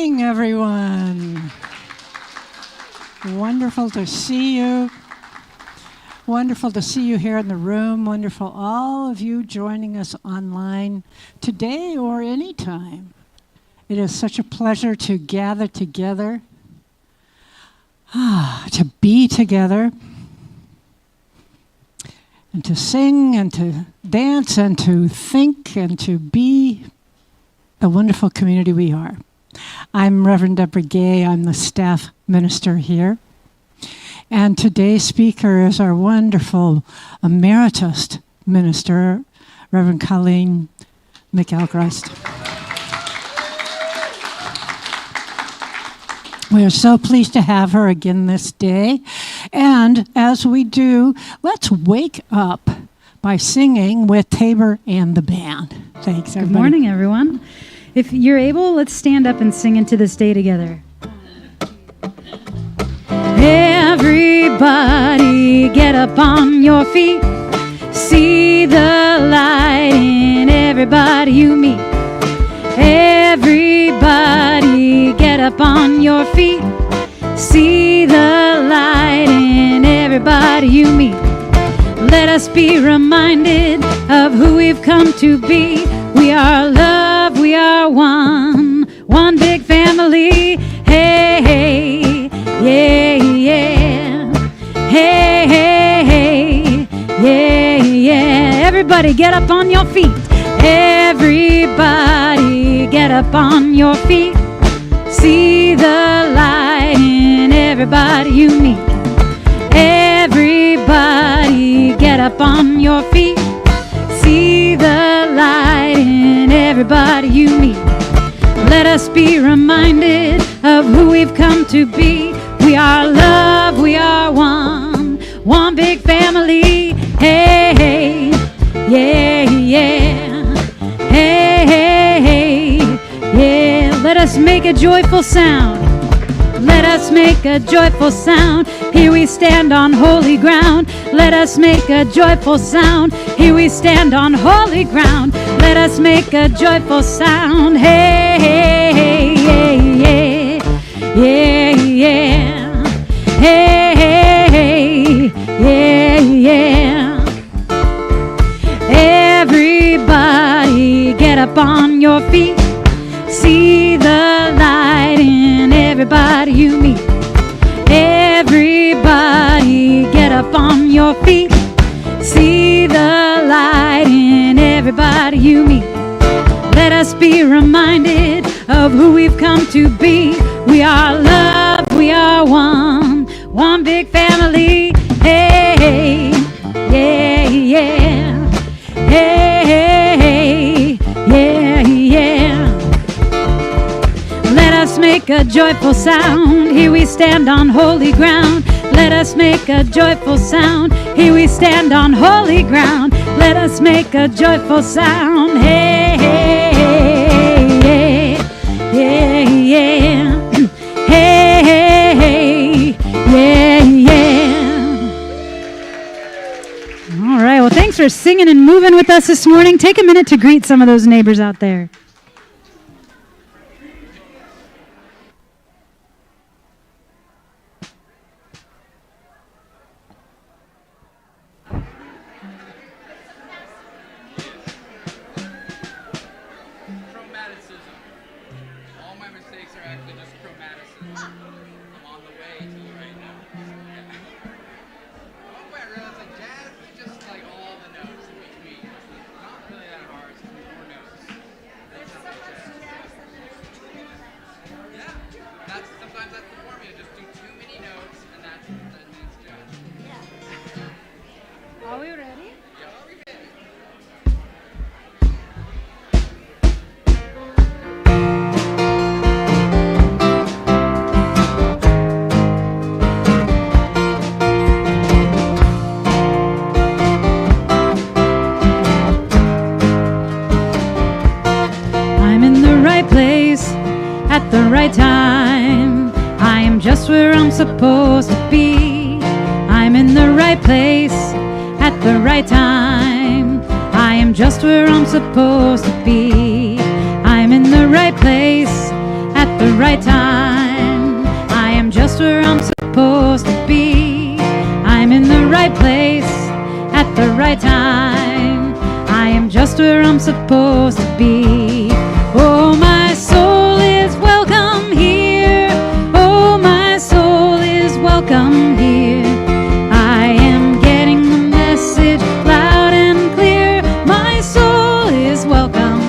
morning, everyone. Wonderful to see you. Wonderful to see you here in the room. Wonderful all of you joining us online today or anytime. It is such a pleasure to gather together, to be together, and to sing and to dance and to think and to be the wonderful community we are. I'm Reverend Deborah Gay. I'm the staff minister here. And today's speaker is our wonderful Emeritus minister, Reverend Colleen MacGilchrist. We are so pleased to have her again this day. And as we do, let's wake up by singing with Tabor and the band. Thanks, everybody. Good morning, everyone. If you're able, let's stand up and sing into this day together. Everybody get up on your feet. See the light in everybody you meet. Everybody get up on your feet. See the light in everybody you meet. Let us be reminded of who we've come to be. We are love, we are one big family. Hey, hey, yeah, yeah. Hey, hey, hey, yeah, yeah. Everybody get up on your feet. Everybody get up on your feet. See the light in everybody you meet. Everybody get up on your feet. See the light in everybody you meet. Let us be reminded of who we've come to be. We are love, we are one big family. Hey, hey, yeah, yeah. Hey, hey, hey, yeah. Let us make a joyful sound. Let us make a joyful sound. Here we stand on holy ground. Let us make a joyful sound. Here we stand on holy ground. Let us make a joyful sound. Hey, hey, hey, yeah, yeah, yeah. Hey, hey, hey, yeah, yeah. Everybody get up on your feet. See the light in everybody you meet. Everybody get up on your feet. See the light in everybody you meet. Let us be reminded of who we've come to be. We are love, we are one big family. Hey, hey, yeah, yeah. Hey, hey, hey, yeah, yeah. Let us make a joyful sound. Here we stand on holy ground. Let us make a joyful sound. Here we stand on holy ground. Let us make a joyful sound. Hey, hey, hey, yeah, yeah. Hey, hey, hey, yeah, yeah. All right, well, thanks for singing and moving with us this morning. Take a minute to greet some of those neighbors out there. Just where I'm supposed to be. I'm in the right place at the right time. I am just where I'm supposed to be. I'm in the right place at the right where I'm supposed to be. Oh, my soul is welcome here. Oh, my soul is welcome here. I am getting the message loud and clear. My soul is welcome.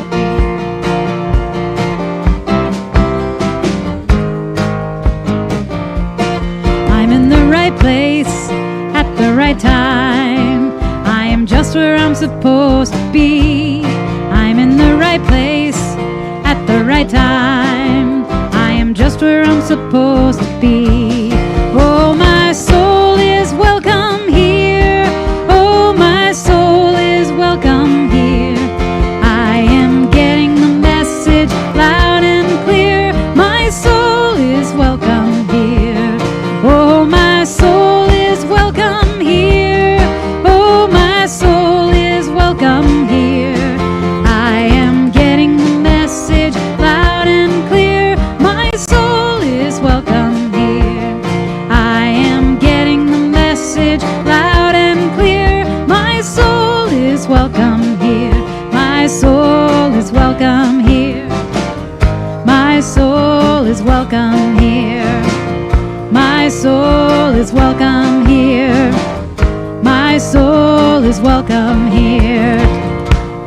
I'm in the right place at the right time. I am just where I'm supposed to be. I'm in the right place at the right time. I am just where I'm supposed to be. Oh, my soul is welcome here. Oh, my soul is welcome here. I am getting the message loud and clear. My soul is welcome here. Oh, my soul is welcome here. Oh, my soul is welcome here. I am getting the message loud and clear. My soul is welcome here. I am getting the message loud and clear. My soul is welcome here. My soul is welcome here. My soul is welcome here. My soul is welcome here. My soul is welcome here.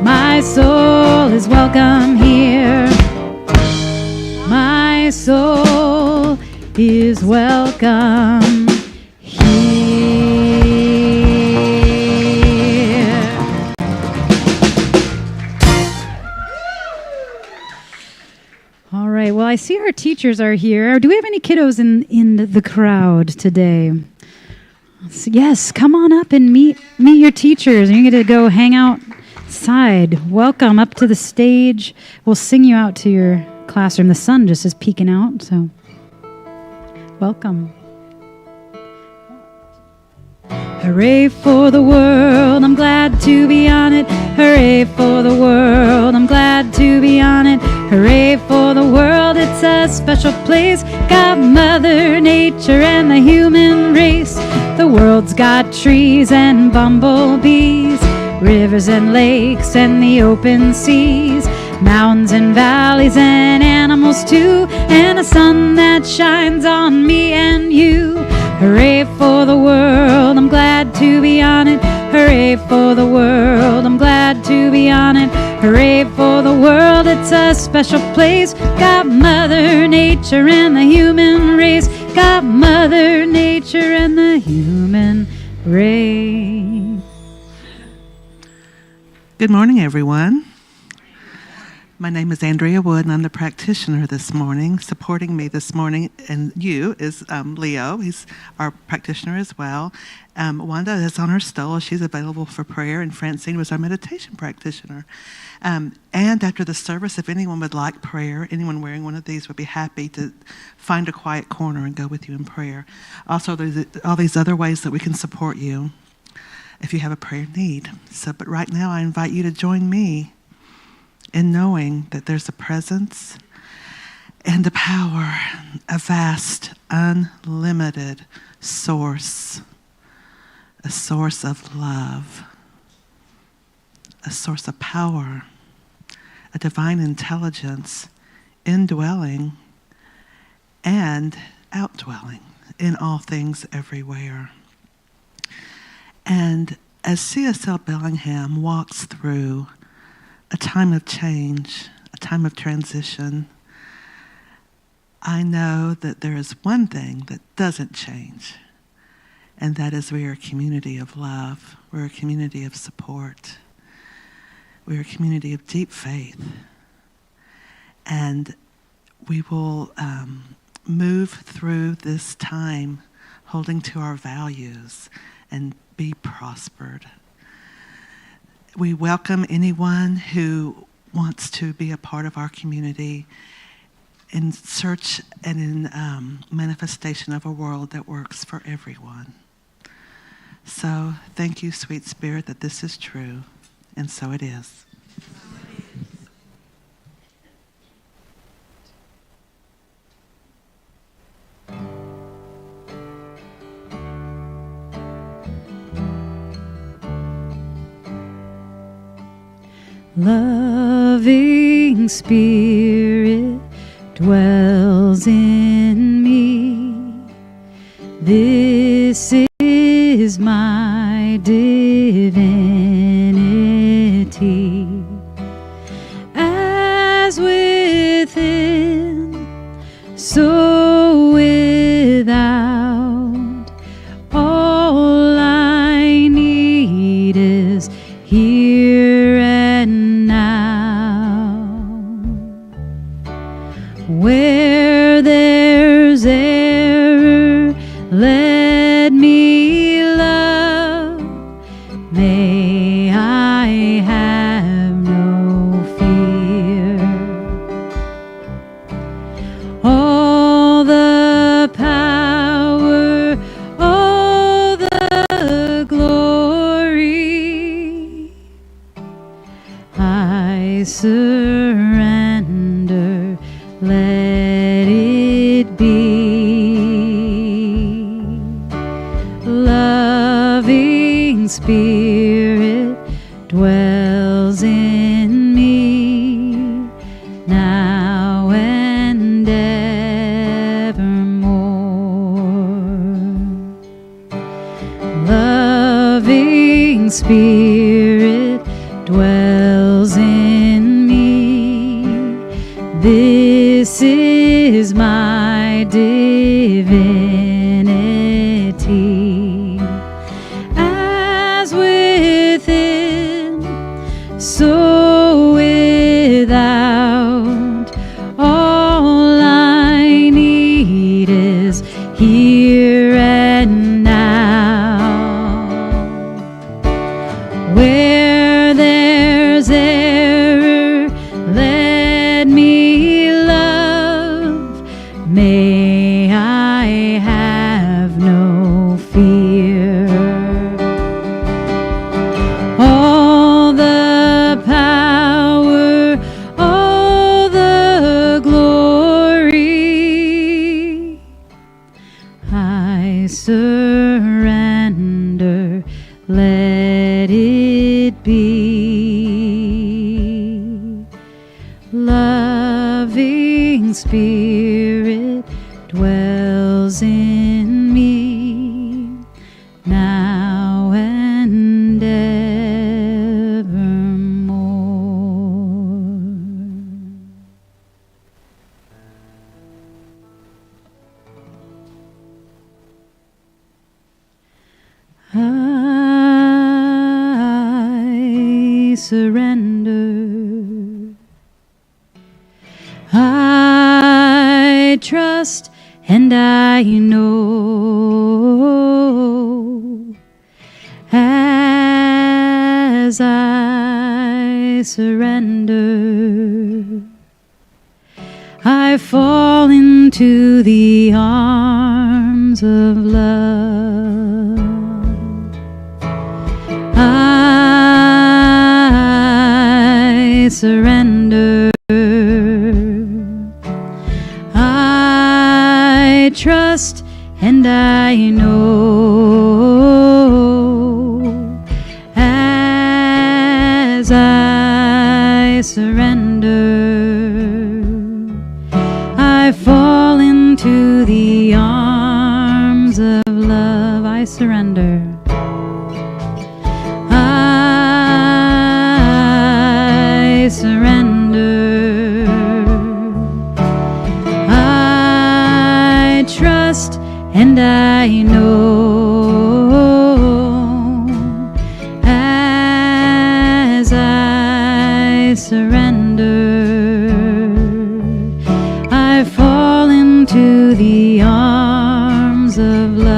My soul is welcome here. My soul is welcome here. All right. Well, I see our teachers are here. Do we have any kiddos in the crowd today? Yes, come on up and meet your teachers. You get to go hang outside. Welcome up to the stage. We'll sing you out to your classroom. The sun just is peeking out, so welcome. Hooray for the world, I'm glad to be on it. Hooray for the world, I'm glad to be on it. Hooray for the world, it's a special place. Got Mother Nature and the human race. The world's got trees and bumblebees, rivers and lakes and the open seas, mountains and valleys and animals too, and a sun that shines on me and you. Hooray for the world, I'm glad to be on it. Hooray for the world, I'm glad to be on it. Hooray for the world, it's a special place. Got Mother Nature and the human race. Got Mother Nature and the human race. Good morning, everyone. My name is Andrea Wood, and I'm the practitioner this morning. Supporting me this morning, and you, is Leo. He's our practitioner as well. Wanda is on her stole. She's available for prayer, and Francine was our meditation practitioner. And after the service, if anyone would like prayer, anyone wearing one of these would be happy to find a quiet corner and go with you in prayer. Also, there's all these other ways that we can support you if you have a prayer need. But right now, I invite you to join me in knowing that there's a presence and a power, a vast, unlimited source, a source of love, a source of power, a divine intelligence, indwelling and outdwelling in all things everywhere. And as C.S.L. Bellingham walks through a time of change, a time of transition, I know that there is one thing that doesn't change, and that is we are a community of love. We're a community of support. We're a community of deep faith. And we will move through this time holding to our values and be prospered. We welcome anyone who wants to be a part of our community in search and in manifestation of a world that works for everyone. So thank you, sweet Spirit, that this is true, and so it is. Loving Spirit dwells in me. This is my divinity. As within, so without, all I need is here and now. Where there's error, let me love. May I have no fear. All the power, all the glory, I surrender, let it be. Loving Spirit dwells in me, now and evermore. Loving Spirit dwells in me. This is my divinity. As within, so without, all I need is here and now. Where there's error, let me love. May I have no fear. All the power, all the glory, I surrender, let it be. Loving Spirit dwells in me, now and evermore. I surrender. I trust and I know, as I surrender, I fall into the arms of love. I surrender. I trust and I know, as I surrender, I fall into the arms of love. I surrender. I surrender. I trust and I know, as I surrender, I fall into the arms of love.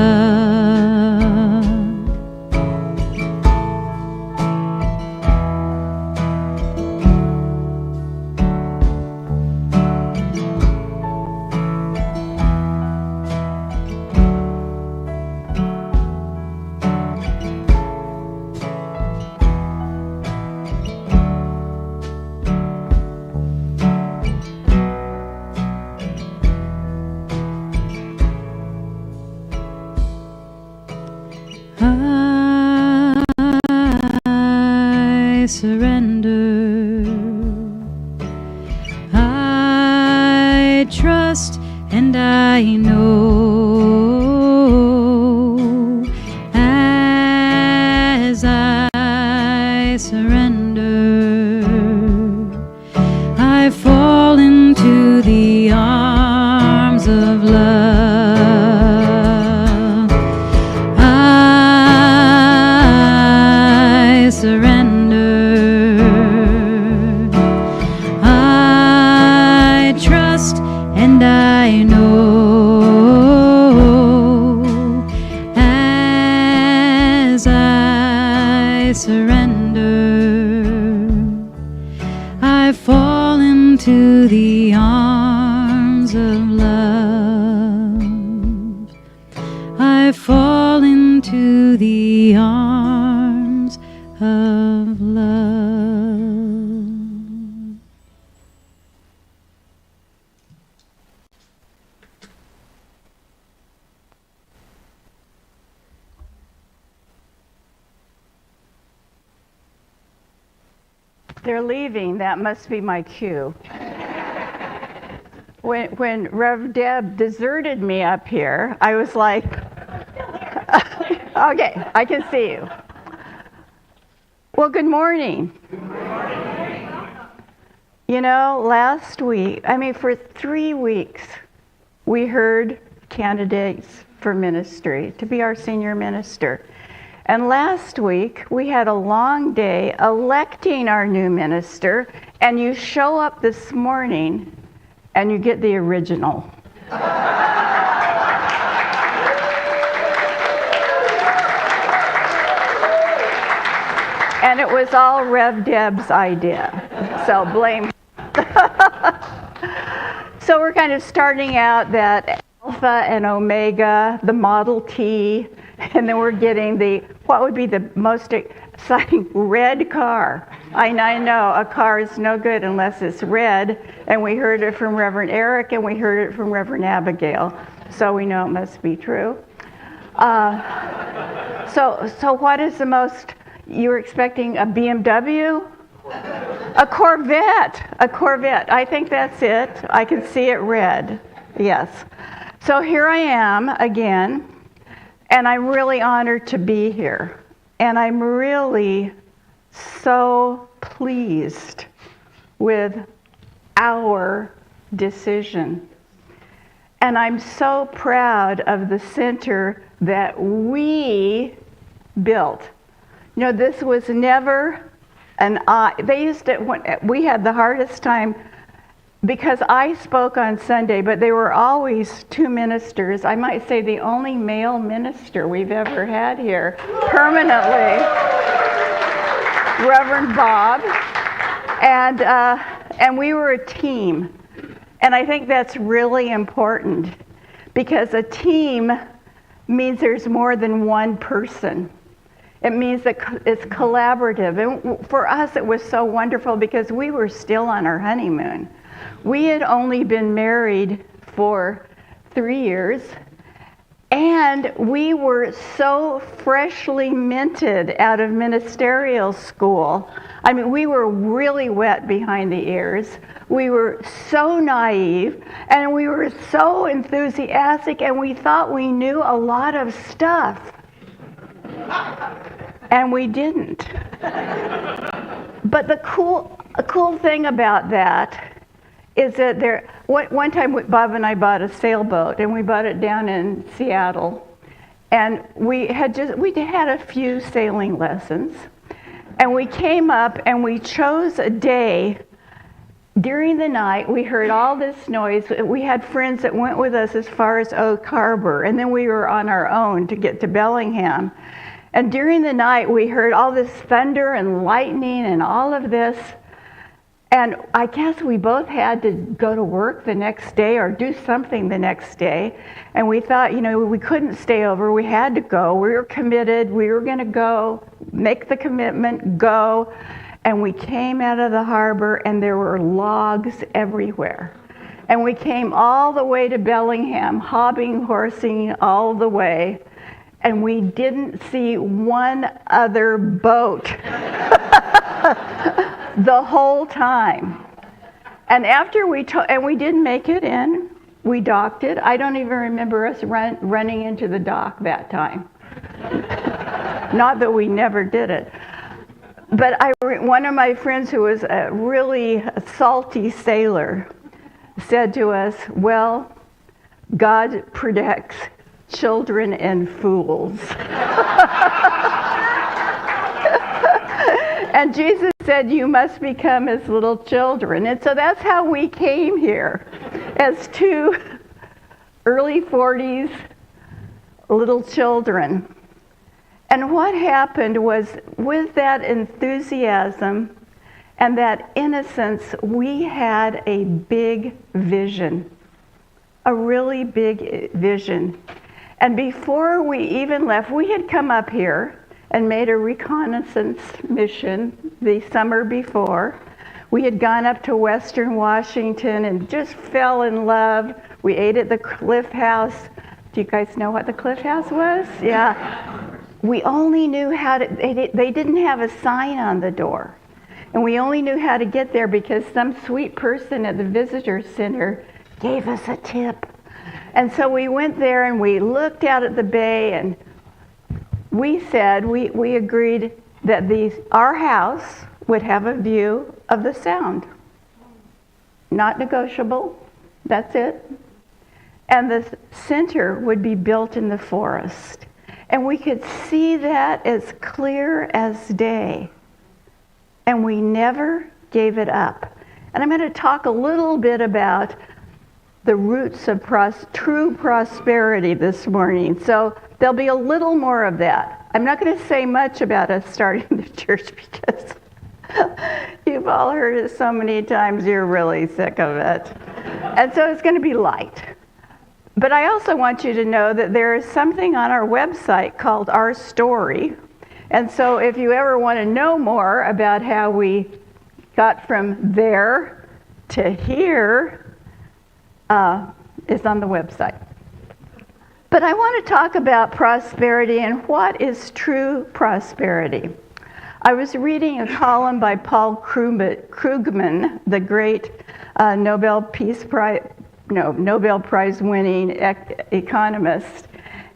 and I know as I surrender, I fall into the arms of love. I surrender. I trust and I know as I surrender, I fall into the arms of love. I fall into the arms of love. They're leaving. That must be my cue. When Rev Deb deserted me up here, I was like, okay, I can see you. Well, good morning. Good morning. You know, last week, for 3 weeks, we heard candidates for ministry to be our senior minister. And last week, we had a long day electing our new minister, and you show up this morning and you get the original. And it was all Rev Deb's idea, so blame. So we're kind of starting out that Alpha and Omega, the Model T, and then we're getting what would be the most exciting red car. I know a car is no good unless it's red, and we heard it from Reverend Eric and we heard it from Reverend Abigail, so we know it must be true. So what is the most, you're expecting a BMW? A Corvette. I think that's it. I can see it red. Yes. So here I am again, and I'm really honored to be here. And I'm really so pleased with our decision. And I'm so proud of the center that we built. You know, this was never we had the hardest time because I spoke on Sunday, but they were always two ministers. I might say the only male minister we've ever had here permanently, Reverend Bob, and we were a team. And I think that's really important because a team means there's more than one person. It means that it's collaborative. And for us, it was so wonderful because we were still on our honeymoon. We had only been married for 3 years, and we were so freshly minted out of ministerial school. We were really wet behind the ears. We were so naive, and we were so enthusiastic, and we thought we knew a lot of stuff. And we didn't. But the cool thing about that is that one time Bob and I bought a sailboat, and we bought it down in Seattle, and we had a few sailing lessons, and we came up and we chose a day. During the night, we heard all this noise. We had friends that went with us as far as Oak Harbor, and then we were on our own to get to Bellingham. And during the night, we heard all this thunder and lightning and all of this. And I guess we both had to go to work the next day or do something the next day. And we thought, we couldn't stay over. We had to go. We were committed. We were going to go, make the commitment, go. And we came out of the harbor, and there were logs everywhere. And we came all the way to Bellingham, horsing all the way. And we didn't see one other boat the whole time. And after we didn't make it in, We docked it. I don't even remember us running into the dock that time. Not that we never did it. But one of my friends who was a really salty sailor said to us, well, God protects children and fools. And Jesus said, you must become as little children. And so that's how we came here, as two early 40s little children. And what happened was, with that enthusiasm and that innocence, we had a big vision, a really big vision. And before we even left, we had come up here and made a reconnaissance mission the summer before. We had gone up to Western Washington and just fell in love. We ate at the Cliff House. Do you guys know what the Cliff House was? Yeah. We only knew how to, they didn't have a sign on the door. And we only knew how to get there because some sweet person at the visitor center gave us a tip. And so we went there and we looked out at the bay, and we said, we agreed that our house would have a view of the Sound. Not negotiable, that's it. And the center would be built in the forest. And we could see that as clear as day. And we never gave it up. And I'm going to talk a little bit about the roots of true prosperity this morning. So there'll be a little more of that. I'm not going to say much about us starting the church because you've all heard it so many times, you're really sick of it. And so it's going to be light. But I also want you to know that there is something on our website called Our Story. And so if you ever want to know more about how we got from there to here, it's on the website. But I want to talk about prosperity and what is true prosperity. I was reading a column by Paul Krugman, the great Nobel Prize winning economist.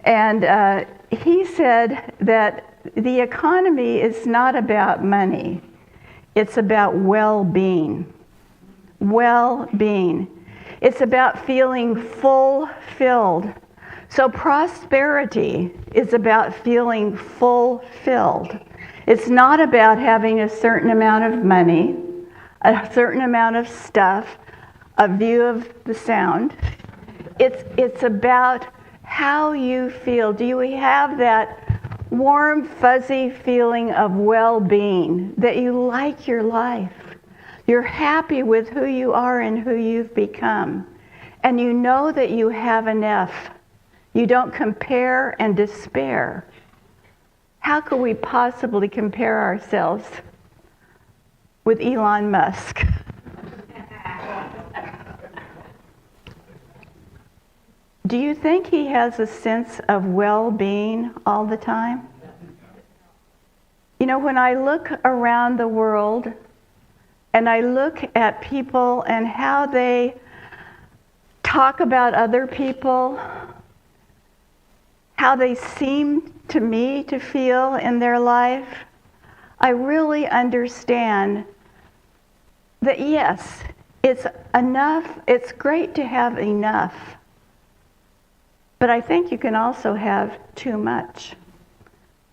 And he said that the economy is not about money. It's about well-being. Well-being. It's about feeling fulfilled. So prosperity is about feeling fulfilled. It's not about having a certain amount of money, a certain amount of stuff, a view of the Sound. It's about how you feel. Do you have that warm, fuzzy feeling of well-being, that you like your life? You're happy with who you are and who you've become. And you know that you have enough. You don't compare and despair. How could we possibly compare ourselves with Elon Musk? Do you think he has a sense of well-being all the time? You know, when I look around the world and I look at people and how they talk about other people, how they seem to me to feel in their life, I really understand that yes, it's enough, it's great to have enough, but I think you can also have too much.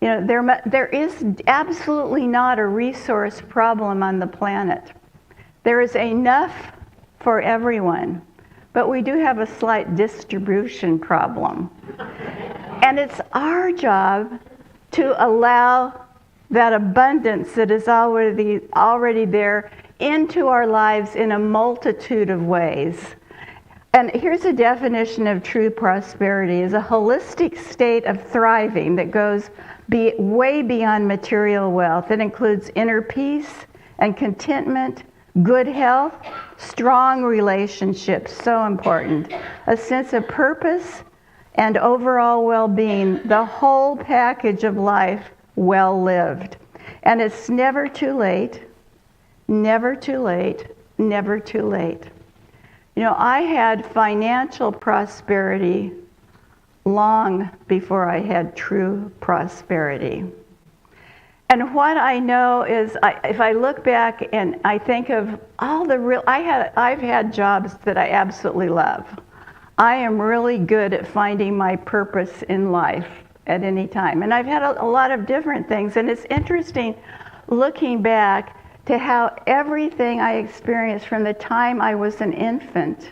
You know, there is absolutely not a resource problem on the planet. There is enough for everyone, but we do have a slight distribution problem. And it's our job to allow that abundance that is already there into our lives in a multitude of ways. And here's a definition of true prosperity: is a holistic state of thriving that goes way beyond material wealth. It includes inner peace and contentment, good health, strong relationships, so important, a sense of purpose, and overall well-being, the whole package of life well lived. And it's never too late, never too late, never too late. You know, I had financial prosperity long before I had true prosperity. And what I know is, if I look back and I think of all the I've had jobs that I absolutely love. I am really good at finding my purpose in life at any time. And I've had a lot of different things. And it's interesting looking back to how everything I experienced from the time I was an infant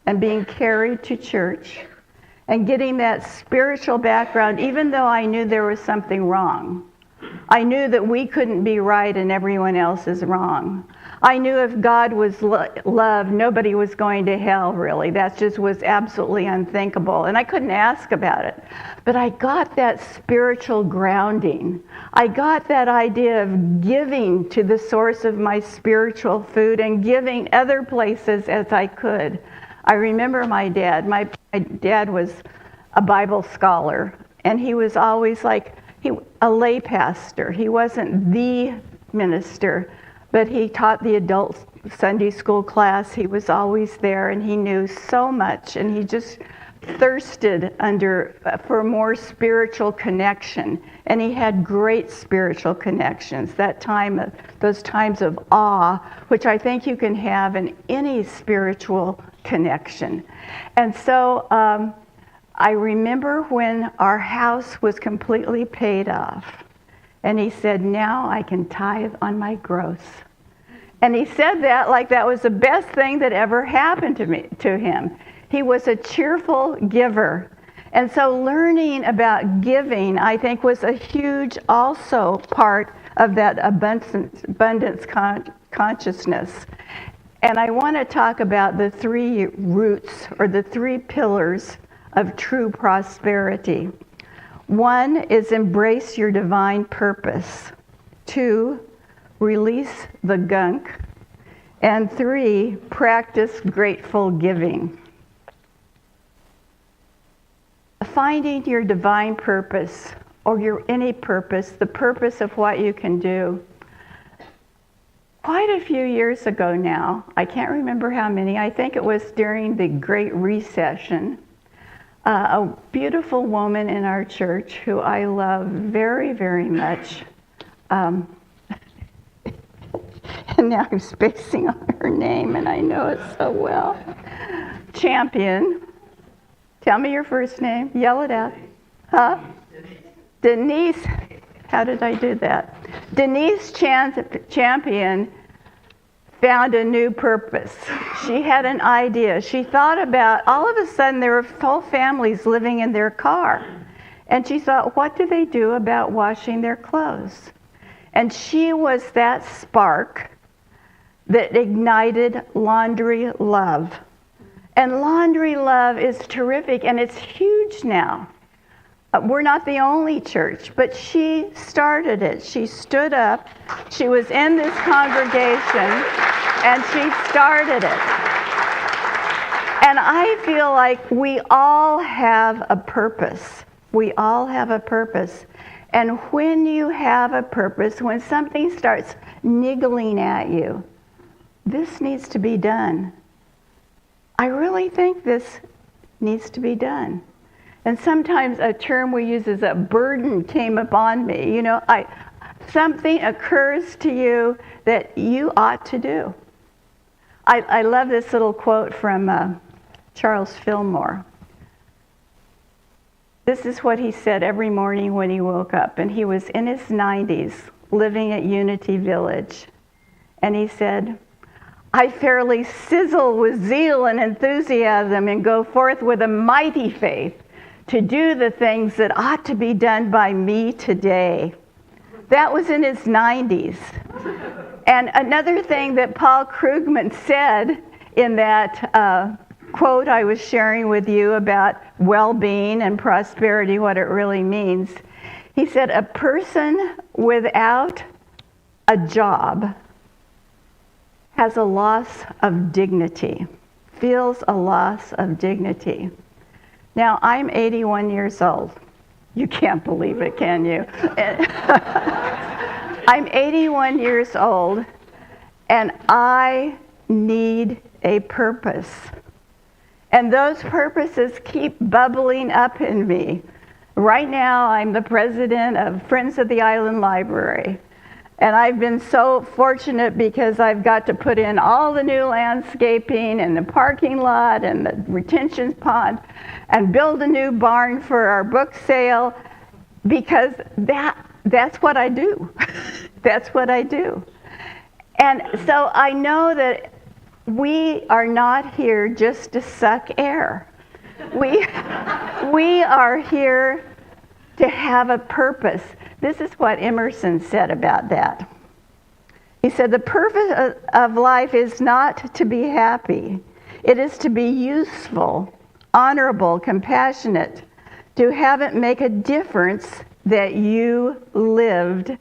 and being carried to church and getting that spiritual background, even though I knew there was something wrong. I knew that we couldn't be right and everyone else is wrong. I knew if God was love, nobody was going to hell, really. That just was absolutely unthinkable. And I couldn't ask about it. But I got that spiritual grounding. I got that idea of giving to the source of my spiritual food and giving other places as I could. I remember my dad. My dad was a Bible scholar, and he was always like a lay pastor. He wasn't the minister, but he taught the adult Sunday school class. He was always there, and he knew so much, and he just thirsted for more spiritual connection. And he had great spiritual connections. Those times of awe, which I think you can have in any spiritual connection. And so I remember when our house was completely paid off, and he said, "Now I can tithe on my gross." And he said that like that was the best thing that ever happened to him. He was a cheerful giver. And so learning about giving, I think, was a huge also part of that abundance consciousness. And I want to talk about the three roots or the three pillars of true prosperity. One is embrace your divine purpose. 2, release the gunk. And 3, practice grateful giving. Finding your divine purpose, or any purpose, the purpose of what you can do. Quite a few years ago now, I can't remember how many, I think it was during the Great Recession, a beautiful woman in our church who I love very, very much, and now I'm spacing on her name and I know it so well, Champion. Tell me your first name. Yell it out. Huh? Denise. How did I do that? Denise Champion found a new purpose. She had an idea. She thought about, all of a sudden there were whole families living in their car. And she thought, what do they do about washing their clothes? And she was that spark that ignited Laundry Love. And Laundry Love is terrific, and it's huge now. We're not the only church, but she started it. She stood up. She was in this congregation, and she started it. And I feel like we all have a purpose. We all have a purpose. And when you have a purpose, when something starts niggling at you, this needs to be done. I really think this needs to be done. And sometimes a term we use is a burden came upon me. You know, something occurs to you that you ought to do. I love this little quote from Charles Fillmore. This is what he said every morning when he woke up. And he was in his 90s, living at Unity Village. And he said, "I fairly sizzle with zeal and enthusiasm and go forth with a mighty faith to do the things that ought to be done by me today." That was in his 90s. And another thing that Paul Krugman said in that quote I was sharing with you about well-being and prosperity, what it really means, he said, a person without a job has a loss of dignity, feels a loss of dignity. Now, I'm 81 years old. You can't believe it, can you? I'm 81 years old, and I need a purpose. And those purposes keep bubbling up in me. Right now, I'm the president of Friends of the Island Library. And I've been so fortunate because I've got to put in all the new landscaping and the parking lot and the retention pond and build a new barn for our book sale, because that's what I do. That's what I do. And so I know that we are not here just to suck air. We are here to have a purpose. This is what Emerson said about that. He said, the purpose of life is not to be happy. It is to be useful, honorable, compassionate, to have it make a difference that you lived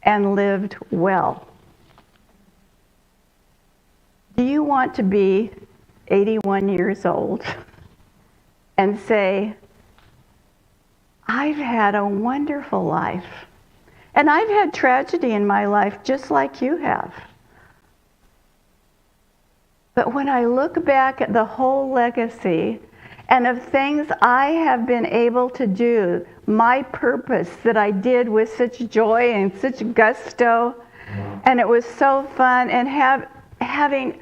and lived well. Do you want to be 81 years old and say, I've had a wonderful life, and I've had tragedy in my life just like you have. But when I look back at the whole legacy and of things I have been able to do, my purpose that I did with such joy and such gusto, and it was so fun, and having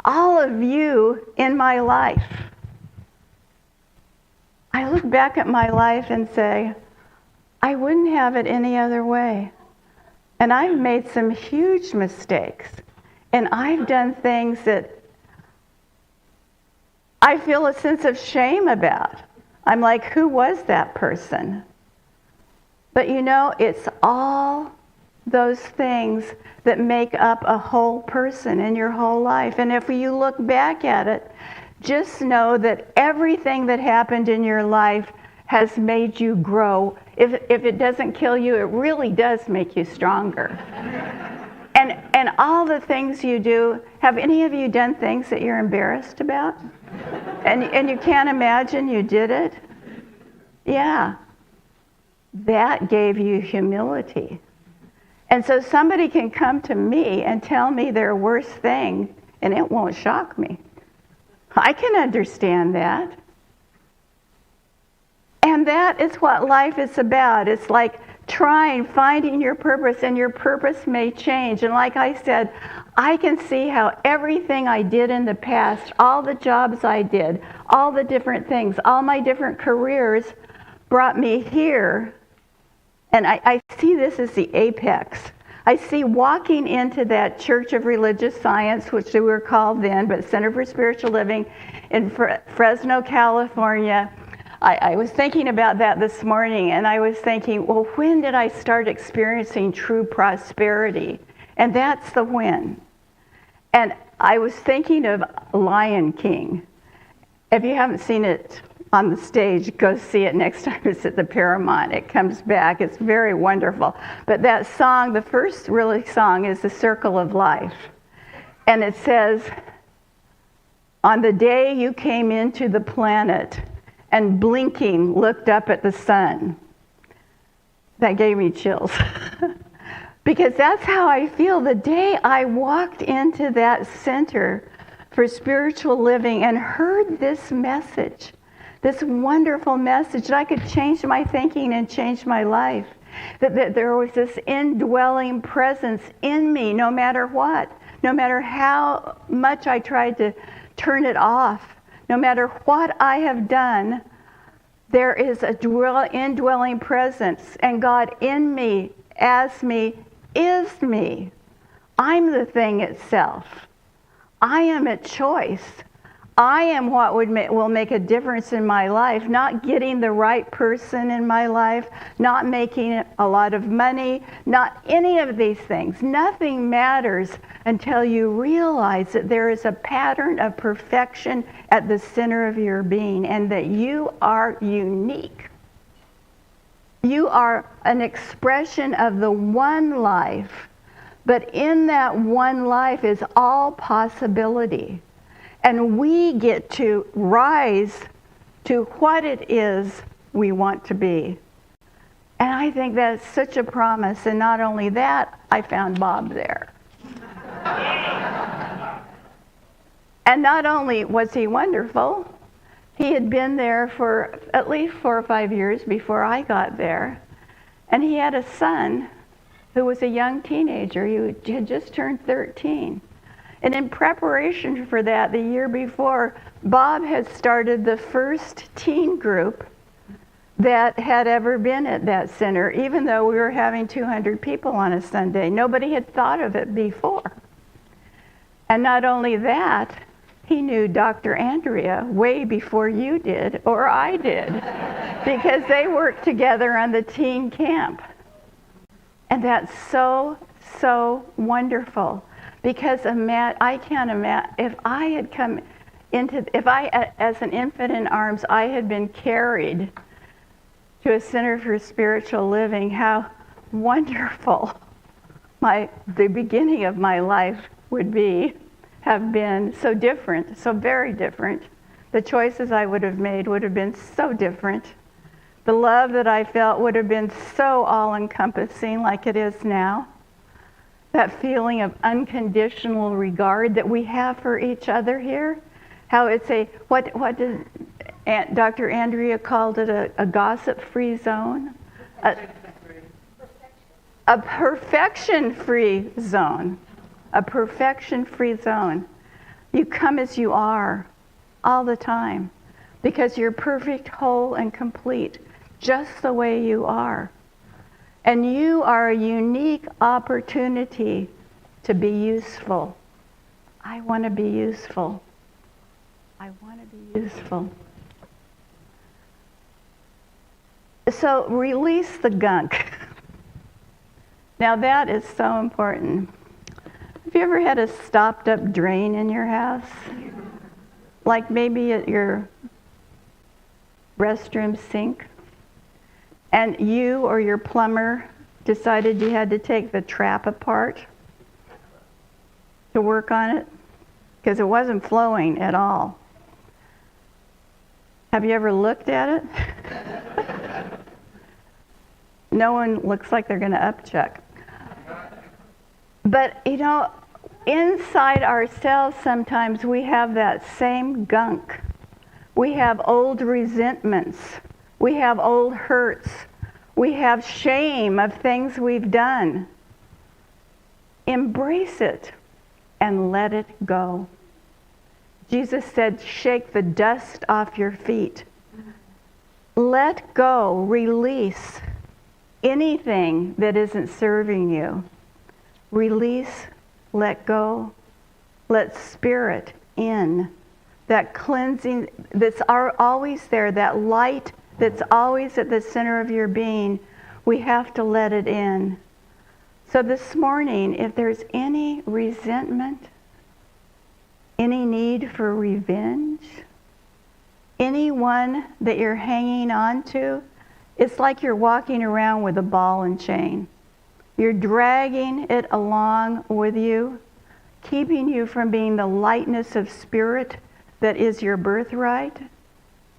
all of you in my life, I look back at my life and say, I wouldn't have it any other way. And I've made some huge mistakes. And I've done things that I feel a sense of shame about. I'm like, who was that person? But you know, it's all those things that make up a whole person in your whole life. And if you look back at it, just know that everything that happened in your life has made you grow. If it doesn't kill you, it really does make you stronger. And all the things you do, have any of you done things that you're embarrassed about? And you can't imagine you did it? Yeah. That gave you humility. And so somebody can come to me and tell me their worst thing, and it won't shock me. I can understand that. And that is what life is about. It's like finding your purpose, and your purpose may change. And like I said, I can see how everything I did in the past, all the jobs I did, all the different things, all my different careers brought me here. And I see this as the apex. I see walking into that Church of Religious Science, which we were called then, but Center for Spiritual Living in Fresno, California. I was thinking about that this morning, and I was thinking, well, when did I start experiencing true prosperity? And that's the when. And I was thinking of Lion King. If you haven't seen it on the stage, go see it next time it's at the Paramount. It comes back. It's very wonderful. But that song, the first really song, is The Circle of Life. And it says, on the day you came into the planet and blinking looked up at the sun. That gave me chills. Because that's how I feel the day I walked into that center for spiritual living and heard this message. This wonderful message that I could change my thinking and change my life. That there was this indwelling presence in me no matter what. No matter how much I tried to turn it off. No matter what I have done, there is a indwelling presence. And God in me, as me, is me. I'm the thing itself. I am a choice. I am what will make a difference in my life, not getting the right person in my life, not making a lot of money, not any of these things. Nothing matters until you realize that there is a pattern of perfection at the center of your being and that you are unique. You are an expression of the one life, but in that one life is all possibility. And we get to rise to what it is we want to be. And I think that's such a promise. And not only that, I found Bob there. And not only was he wonderful, he had been there for at least 4 or 5 years before I got there. And he had a son who was a young teenager. He had just turned 13. And in preparation for that, the year before, Bob had started the first teen group that had ever been at that center, even though we were having 200 people on a Sunday. Nobody had thought of it before. And not only that, he knew Dr. Andrea way before you did or I did, because they worked together on the teen camp. And that's so, so wonderful, because I can't imagine, if I had come into, if I, as an infant in arms, I had been carried to a center for spiritual living, how wonderful the beginning of my life would have been so different, so very different. The choices I would have made would have been so different. The love that I felt would have been so all-encompassing like it is now. That feeling of unconditional regard that we have for each other here. How it's what did Dr. Andrea called it, a gossip-free zone? A perfection-free zone. A perfection-free zone. You come as you are all the time because you're perfect, whole, and complete, just the way you are. And you are a unique opportunity to be useful. I want to be useful. I want to be useful. So release the gunk. Now that is so important. Have you ever had a stopped up drain in your house? Like maybe at your restroom sink? And you or your plumber decided you had to take the trap apart to work on it? Because it wasn't flowing at all. Have you ever looked at it? No one looks like they're going to upchuck. But, inside ourselves sometimes we have that same gunk. We have old resentments. We have old hurts. We have shame of things we've done. Embrace it and let it go. Jesus said, shake the dust off your feet. Let go, release anything that isn't serving you. Release, let go, let spirit in. That cleansing that's always there, that light that's always at the center of your being, we have to let it in. So this morning, if there's any resentment, any need for revenge, anyone that you're hanging on to, it's like you're walking around with a ball and chain. You're dragging it along with you, keeping you from being the lightness of spirit that is your birthright,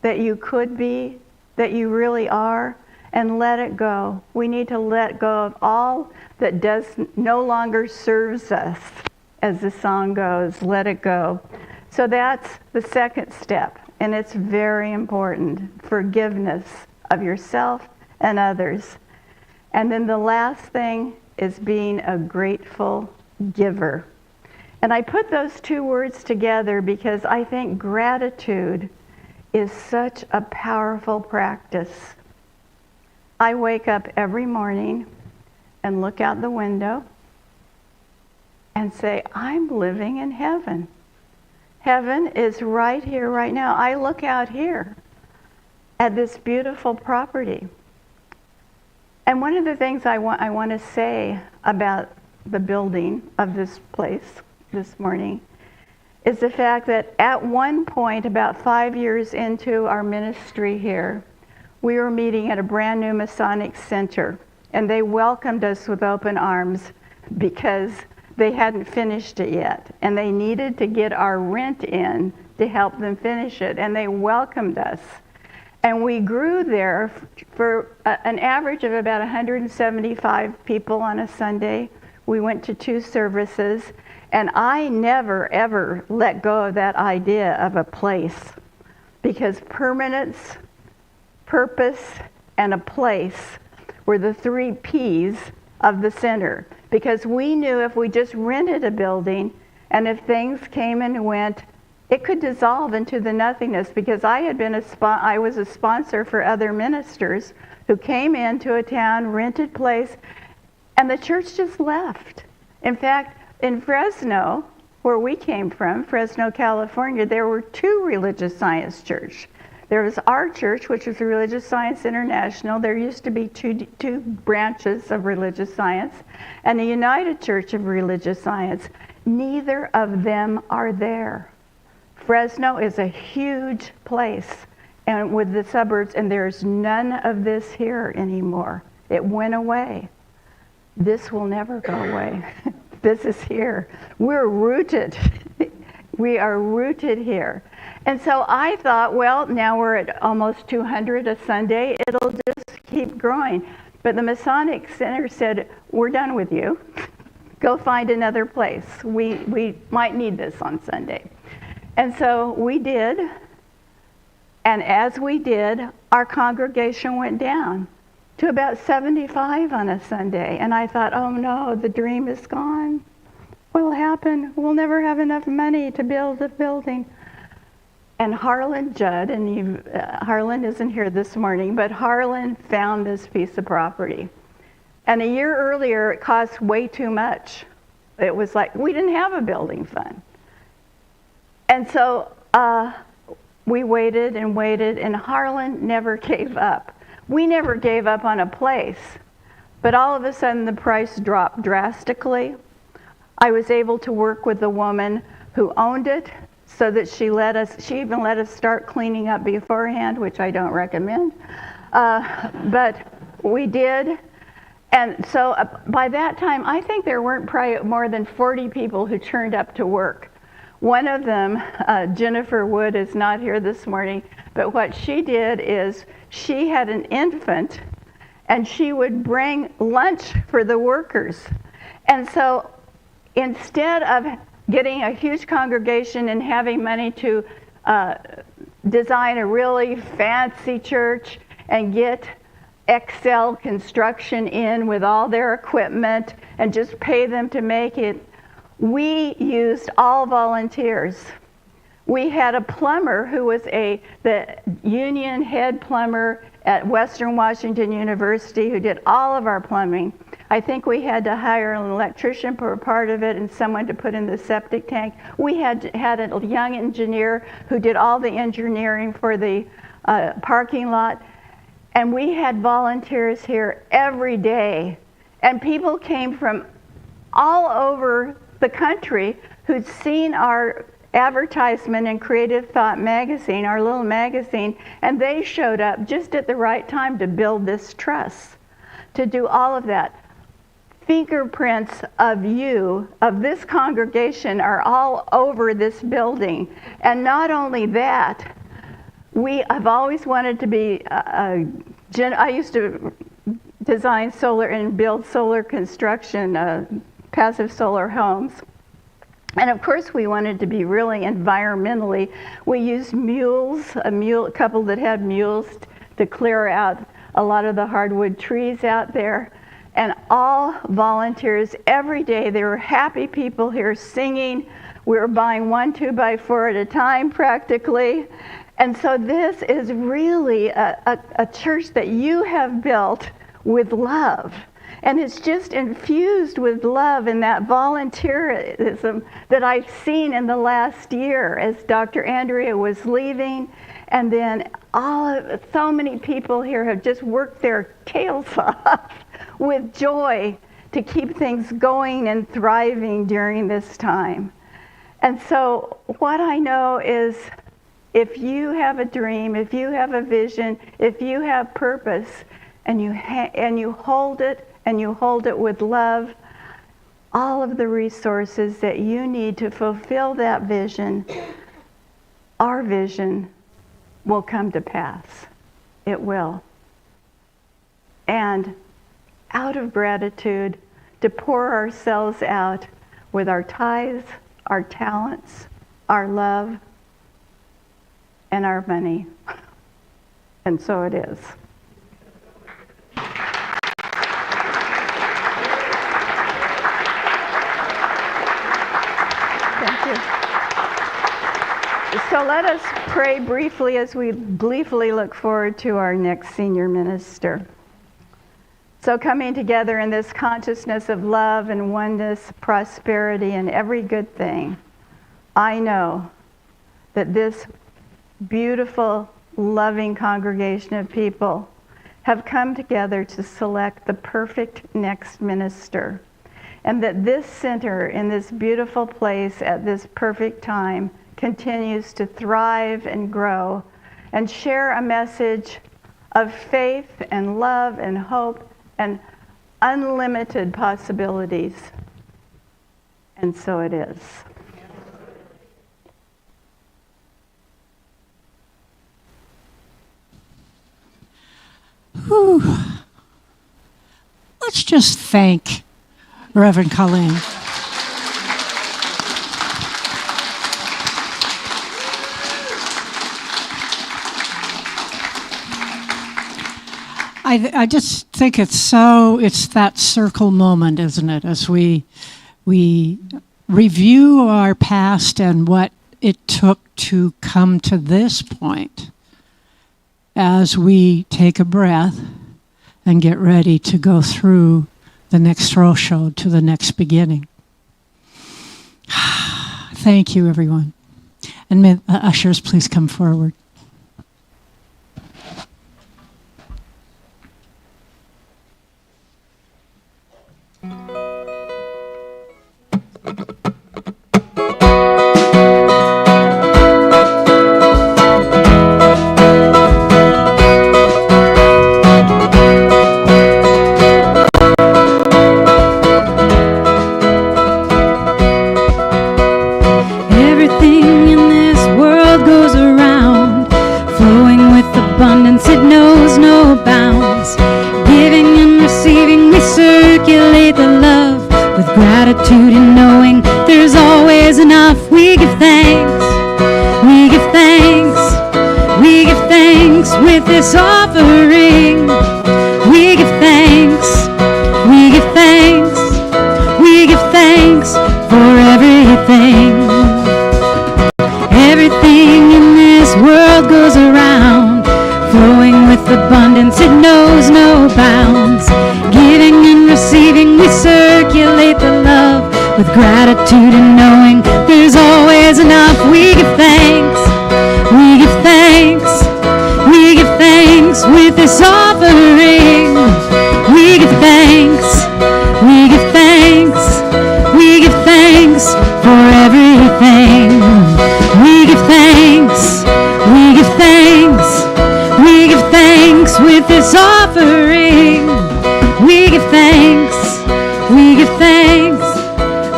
that you could be, that you really are, and let it go. We need to let go of all that no longer serves us, as the song goes, let it go. So that's the second step, and it's very important, forgiveness of yourself and others. And then the last thing is being a grateful giver. And I put those two words together because I think gratitude is such a powerful practice. I wake up every morning and look out the window and say, I'm living in heaven. Heaven is right here, right now. I look out here at this beautiful property. And one of the things I want to say about the building of this place this morning is the fact that at one point, about 5 years into our ministry here, we were meeting at a brand new Masonic center, and they welcomed us with open arms because they hadn't finished it yet, and they needed to get our rent in to help them finish it, and they welcomed us. And we grew there for an average of about 175 people on a Sunday. We went to 2 services, And I never, ever let go of that idea of a place, because permanence, purpose, and a place were the 3 P's of the center. Because we knew if we just rented a building and if things came and went, it could dissolve into the nothingness. Because I was a sponsor for other ministers who came into a town, rented place, and the church just left. In fact, in Fresno, where we came from, Fresno, California, there were 2 religious science churches. There was our church, which was Religious Science International. There used to be two branches of religious science, and the United Church of Religious Science. Neither of them are there. Fresno is a huge place, and with the suburbs, and there's none of this here anymore. It went away. This will never go away. This is here. We're rooted. We are rooted here. And so I thought, well, now we're at almost 200 a Sunday. It'll just keep growing. But the Masonic Center said, we're done with you. Go find another place. We might need this on Sunday. And so we did. And as we did, our congregation went down to about 75 on a Sunday. And I thought, oh no, the dream is gone. What'll happen? We'll never have enough money to build a building. And Harlan Judd, and Harlan isn't here this morning, but Harlan found this piece of property. And a year earlier, it cost way too much. It was like, we didn't have a building fund. And so we waited and waited, and Harlan never gave up. We never gave up on a place, but all of a sudden the price dropped drastically. I was able to work with the woman who owned it, so that she even let us start cleaning up beforehand, which I don't recommend. But we did. And so by that time, I think there weren't probably more than 40 people who turned up to work. One of them, Jennifer Wood, is not here this morning, but what she did is she had an infant, and she would bring lunch for the workers. And so instead of getting a huge congregation and having money to design a really fancy church and get Excel construction in with all their equipment and just pay them to make it, we used all volunteers. We had a plumber who was the union head plumber at Western Washington University who did all of our plumbing. I think we had to hire an electrician for a part of it and someone to put in the septic tank. We had a young engineer who did all the engineering for the parking lot. And we had volunteers here every day. And people came from all over the country who'd seen our advertisement in Creative Thought magazine, our little magazine, and they showed up just at the right time to build this truss, to do all of that. Fingerprints of this congregation, are all over this building. And not only that, I've always wanted to be, I used to design solar and build solar construction, passive solar homes. And of course we wanted to be really environmentally. We used mules, a couple that had mules to clear out a lot of the hardwood trees out there. And all volunteers every day. There were happy people here singing. We were buying 1 2x4 at a time practically. And so this is really a church that you have built with love. And it's just infused with love and that volunteerism that I've seen in the last year as Dr. Andrea was leaving. And then so many people here have just worked their tails off with joy to keep things going and thriving during this time. And so what I know is, if you have a dream, if you have a vision, if you have purpose, and you hold it, and you hold it with love, all of the resources that you need to fulfill that vision, our vision, will come to pass. It will. And out of gratitude, to pour ourselves out, with our tithes, our talents, our love, and our money. And so it is. Thank you. So let us pray briefly as we gleefully look forward to our next senior minister. So coming together in this consciousness of love and oneness, prosperity, and every good thing, I know that this beautiful, loving congregation of people have come together to select the perfect next minister. And that this center in this beautiful place at this perfect time continues to thrive and grow and share a message of faith and love and hope and unlimited possibilities. And so it is. Whew. Let's just thank Reverend Colleen. I just think it's that circle moment, isn't it? As we review our past and what it took to come to this point, as we take a breath and get ready to go through the next threshold to the next beginning. Thank you, everyone. And may the ushers please come forward. Gratitude and knowing there's always enough. We give thanks, we give thanks, we give thanks with this offering. We give thanks, we give thanks, we give thanks for everything. Everything in this world goes around, flowing with abundance, it knows no bounds. Giving and receiving, we circulate the love with gratitude and knowing there's always enough. We give thanks, we give thanks, we give thanks with this offering. We give thanks, we give thanks, we give thanks for everything. We give thanks, we give thanks, we give thanks with this offering. We give thanks, we give thanks,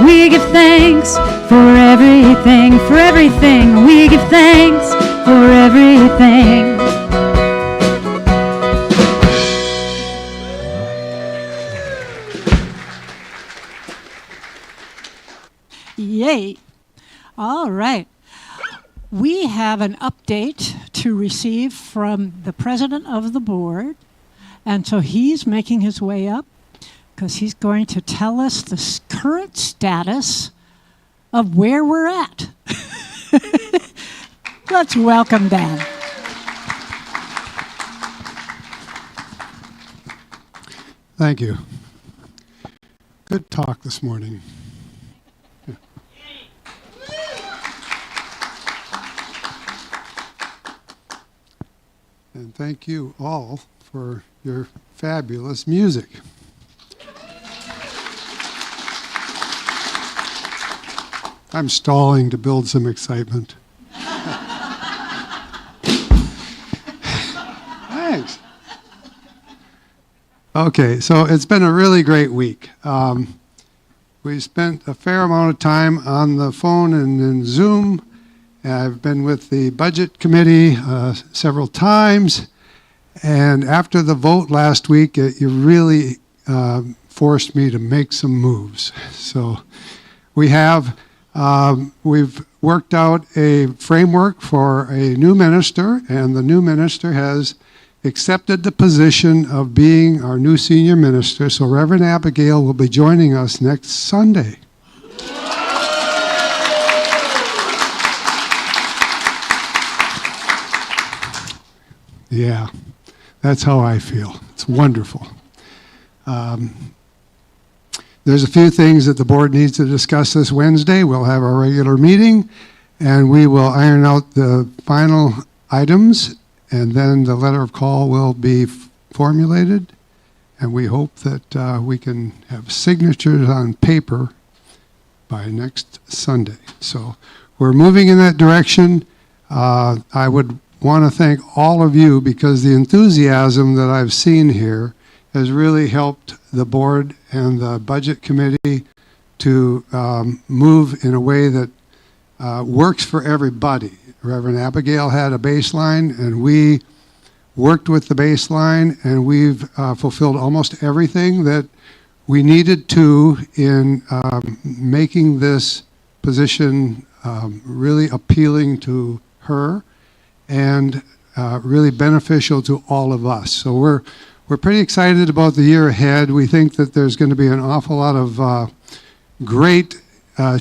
we give thanks for everything, for everything. We give thanks for everything. Yay. All right. We have an update to receive from the president of the board. And so he's making his way up because he's going to tell us the current status of where we're at. Let's welcome Dan. Thank you. Good talk this morning. Yeah. And thank you all for your fabulous music. I'm stalling to build some excitement. Thanks. Okay, so it's been a really great week. We spent a fair amount of time on the phone and in Zoom. I've been with the budget committee several times. And after the vote last week, you really forced me to make some moves. So we have we've worked out a framework for a new minister, and the new minister has accepted the position of being our new senior minister. So Reverend Abigail will be joining us next Sunday. Yeah, that's how I feel. It's wonderful. There's a few things that the board needs to discuss this Wednesday. We'll have our regular meeting, and we will iron out the final items, and then the letter of call will be formulated, and we hope that we can have signatures on paper by next Sunday. So we're moving in that direction. I would want to thank all of you, because the enthusiasm that I've seen here has really helped the board and the budget committee to move in a way that works for everybody. Reverend Abigail had a baseline, and we worked with the baseline, and we've fulfilled almost everything that we needed to in making this position really appealing to her and really beneficial to all of us. So we're pretty excited about the year ahead. We think that there's going to be an awful lot of great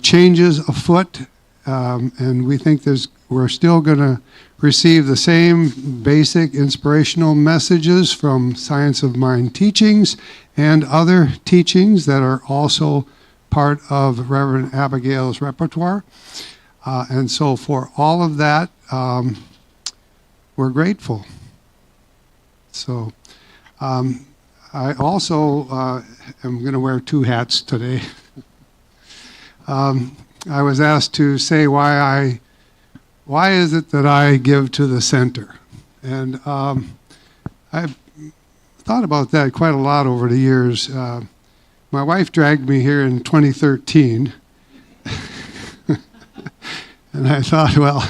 changes afoot, and we think we're still going to receive the same basic inspirational messages from Science of Mind teachings and other teachings that are also part of Reverend Abigail's repertoire. And so for all of that, we're grateful. So I also am going to wear two hats today. I was asked to say why is it that I give to the center? And I've thought about that quite a lot over the years. My wife dragged me here in 2013. And I thought, well,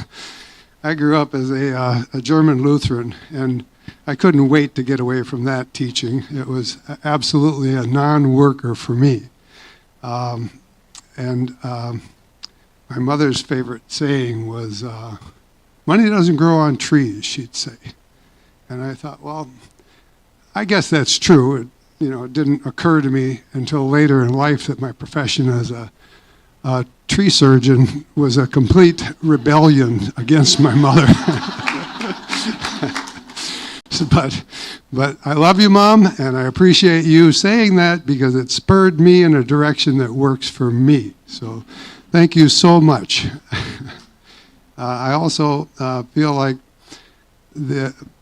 I grew up as a German Lutheran, and I couldn't wait to get away from that teaching. It was absolutely a non-worker for me. My mother's favorite saying was, money doesn't grow on trees, she'd say. And I thought, well, I guess that's true. It didn't occur to me until later in life that my profession as a tree surgeon was a complete rebellion against my mother. But I love you, Mom, and I appreciate you saying that, because it spurred me in a direction that works for me. So thank you so much. I also feel like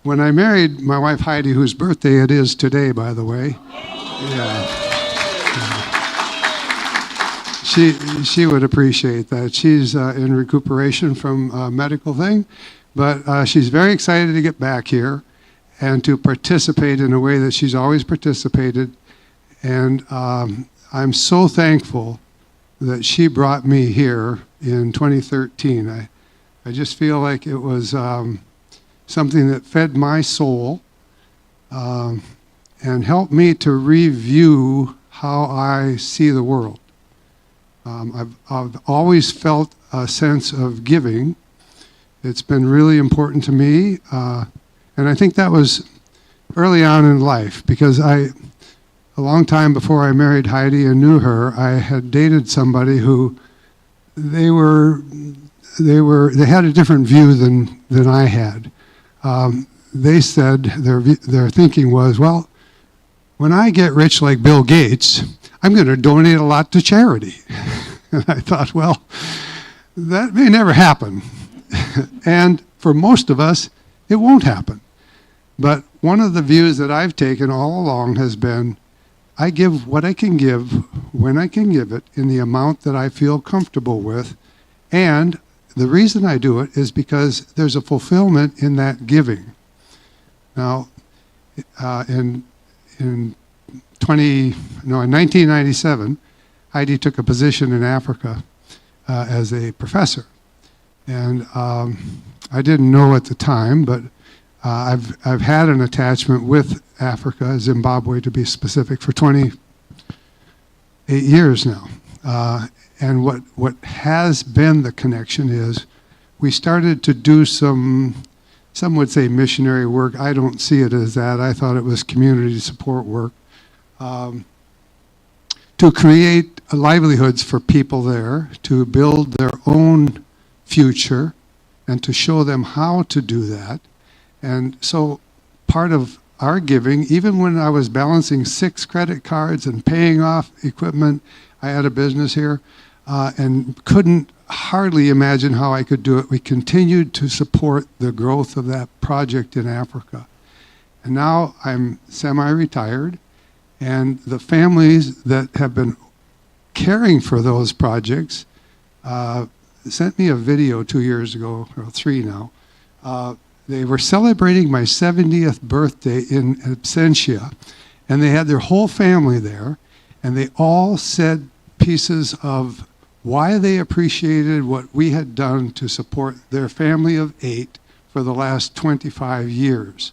when I married my wife Heidi, whose birthday it is today, by the way, she would appreciate that. She's in recuperation from a medical thing, but she's very excited to get back here and to participate in a way that she's always participated. And I'm so thankful that she brought me here in 2013. I just feel like it was something that fed my soul and helped me to review how I see the world. I've always felt a sense of giving. It's been really important to me. And I think that was early on in life, because a long time before I married Heidi and knew her, I had dated somebody who they had a different view than I had. They said their thinking was, well, when I get rich like Bill Gates, I'm going to donate a lot to charity. And I thought, well, that may never happen. And for most of us, it won't happen. But one of the views that I've taken all along has been, I give what I can give, when I can give it, in the amount that I feel comfortable with. And the reason I do it is because there's a fulfillment in that giving. Now, in 1997, Heidi took a position in Africa as a professor. And I didn't know at the time, but I've had an attachment with Africa, Zimbabwe to be specific, for 28 years now. And what has been the connection is we started to do some would say missionary work. I don't see it as that. I thought it was community support work to create livelihoods for people there, to build their own future, and to show them how to do that. And so part of our giving, even when I was balancing 6 credit cards and paying off equipment, I had a business here, and couldn't hardly imagine how I could do it. We continued to support the growth of that project in Africa. And now I'm semi-retired, and the families that have been caring for those projects sent me a video 2 years ago, or 3 now. They were celebrating my 70th birthday in absentia, and they had their whole family there, and they all said pieces of why they appreciated what we had done to support their family of 8 for the last 25 years.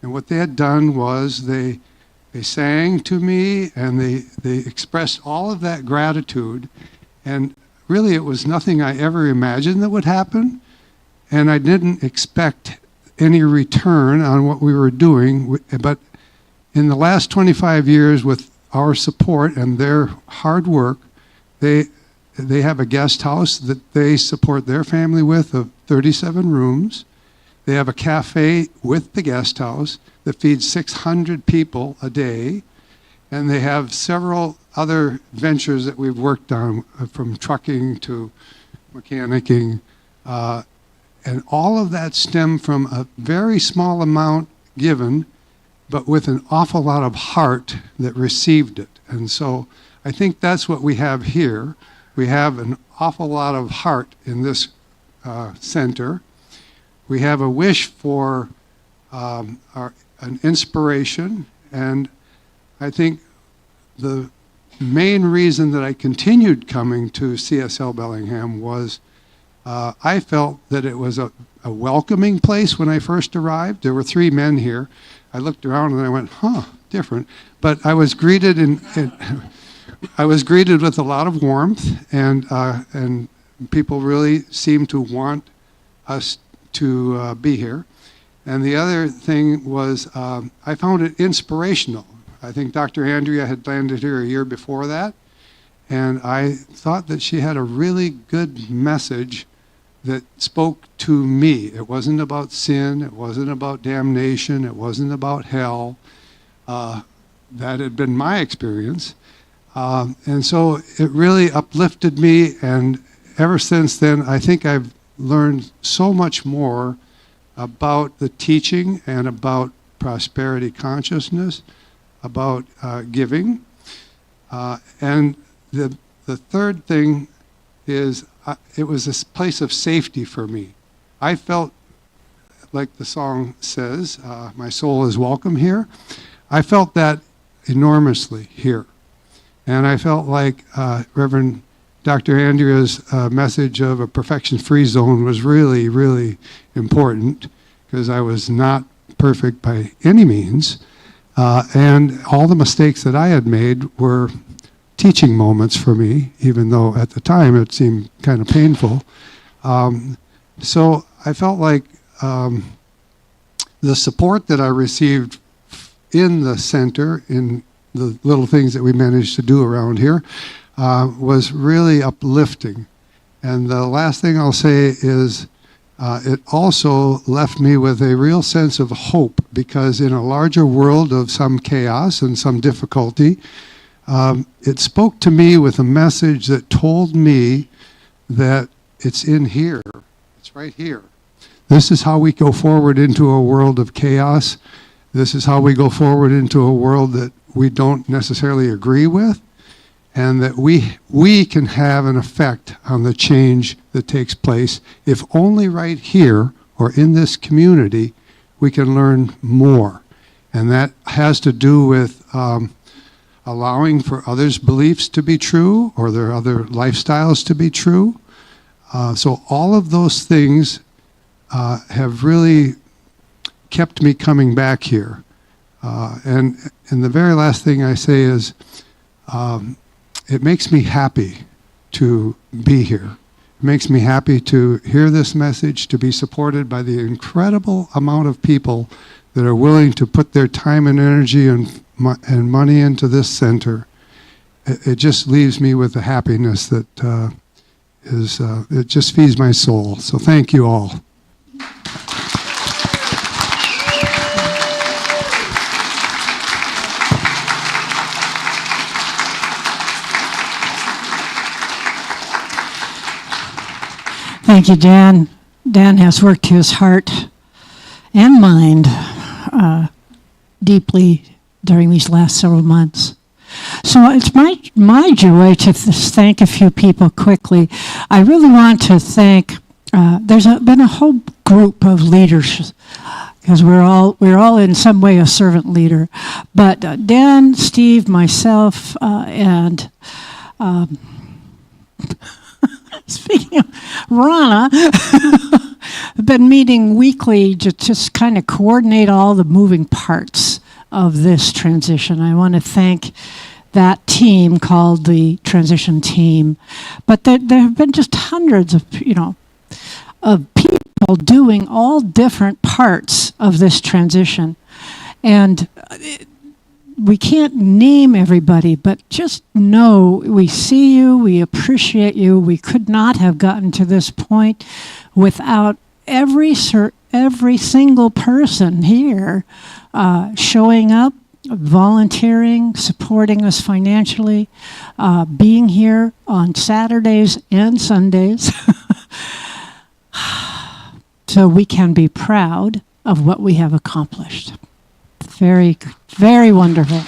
And what they had done was they sang to me, and they expressed all of that gratitude. And really, it was nothing I ever imagined that would happen. And I didn't expect any return on what we were doing. But in the last 25 years, with our support and their hard work, they have a guest house that they support their family with of 37 rooms. They have a cafe with the guest house that feeds 600 people a day. And they have several other ventures that we've worked on, from trucking to mechanicking. And all of that stemmed from a very small amount given, but with an awful lot of heart that received it. And so I think that's what we have here. We have an awful lot of heart in this center. We have a wish for an inspiration, and I think the main reason that I continued coming to CSL Bellingham was I felt that it was a welcoming place when I first arrived. There were 3 men here. I looked around and I went, different. But I was greeted I was greeted with a lot of warmth, and people really seemed to want us to be here. And the other thing was I found it inspirational. I think Dr. Andrea had landed here a year before that, and I thought that she had a really good message that spoke to me. It wasn't about sin, it wasn't about damnation, it wasn't about hell. That had been my experience. And so it really uplifted me, and ever since then, I think I've learned so much more about the teaching and about prosperity consciousness, about giving. And the third thing is it was this place of safety for me. I felt, like the song says, my soul is welcome here. I felt that enormously here. And I felt like Reverend Dr. Andrea's message of a perfection-free zone was really, really important, because I was not perfect by any means. And all the mistakes that I had made were teaching moments for me, even though at the time it seemed kind of painful. So I felt like the support that I received in the center, in the little things that we managed to do around here, was really uplifting. And the last thing I'll say is it also left me with a real sense of hope, because in a larger world of some chaos and some difficulty, it spoke to me with a message that told me that it's in here. It's right here. This is how we go forward into a world of chaos. This is how we go forward into a world that we don't necessarily agree with, and that we can have an effect on the change that takes place if only right here or in this community we can learn more. And that has to do with allowing for others' beliefs to be true, or their other lifestyles to be true. So all of those things have really kept me coming back here. And the very last thing I say is it makes me happy to be here. It makes me happy to hear this message, to be supported by the incredible amount of people that are willing to put their time and energy and money into this center. It just leaves me with a happiness that it just feeds my soul. So thank you all. Thank you, Dan. Dan has worked his heart and mind deeply during these last several months. So it's my joy to thank a few people quickly. I really want to thank, there's been a whole group of leaders, because we're all in some way a servant leader. But Dan, Steve, myself, and speaking of Rana, have been meeting weekly to just kind of coordinate all the moving parts of this transition. I want to thank that team called the transition team. But there have been just hundreds of people doing all different parts of this transition. And we can't name everybody, but just know we see you, we appreciate you. We could not have gotten to this point without every single person here showing up, volunteering, supporting us financially, being here on Saturdays and Sundays. So we can be proud of what we have accomplished. Very, very wonderful.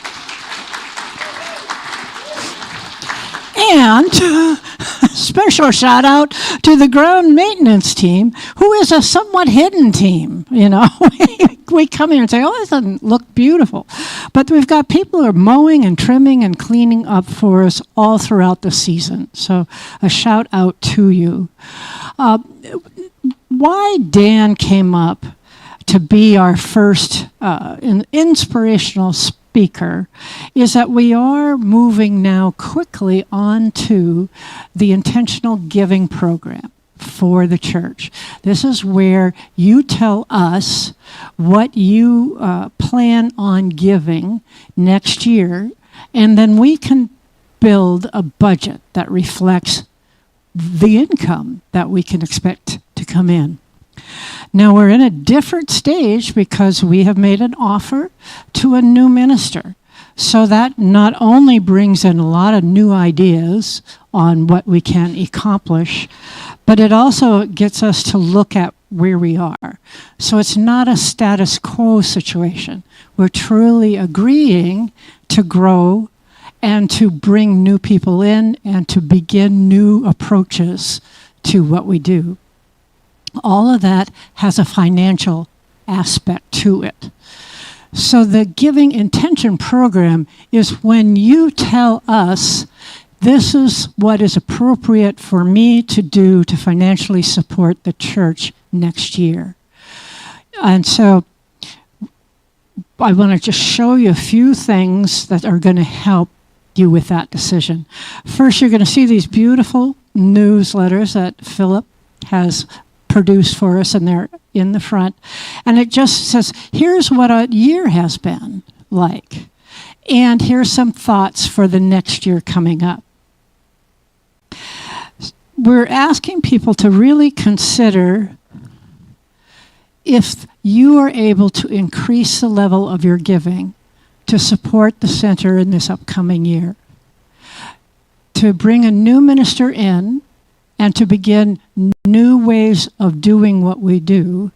And special shout out to the ground maintenance team, who is a somewhat hidden team. We come here and say, "Oh, this doesn't look beautiful," but we've got people who are mowing and trimming and cleaning up for us all throughout the season. So a shout out to you. Why Dan came up to be our first inspirational speaker is that we are moving now quickly on to the intentional giving program for the church. This is where you tell us what you plan on giving next year, and then we can build a budget that reflects the income that we can expect to come in. Now we're in a different stage because we have made an offer to a new minister. So that not only brings in a lot of new ideas on what we can accomplish, but it also gets us to look at where we are. So it's not a status quo situation. We're truly agreeing to grow and to bring new people in and to begin new approaches to what we do. All of that has a financial aspect to it. So the Giving Intention program is when you tell us, this is what is appropriate for me to do to financially support the church next year. And so I want to just show you a few things that are going to help you with that decision. First, you're going to see these beautiful newsletters that Philip has produced for us, and they're in the front. And it just says, here's what a year has been like. And here's some thoughts for the next year coming up. We're asking people to really consider if you are able to increase the level of your giving to support the center in this upcoming year, to bring a new minister in, and to begin new ways of doing what we do.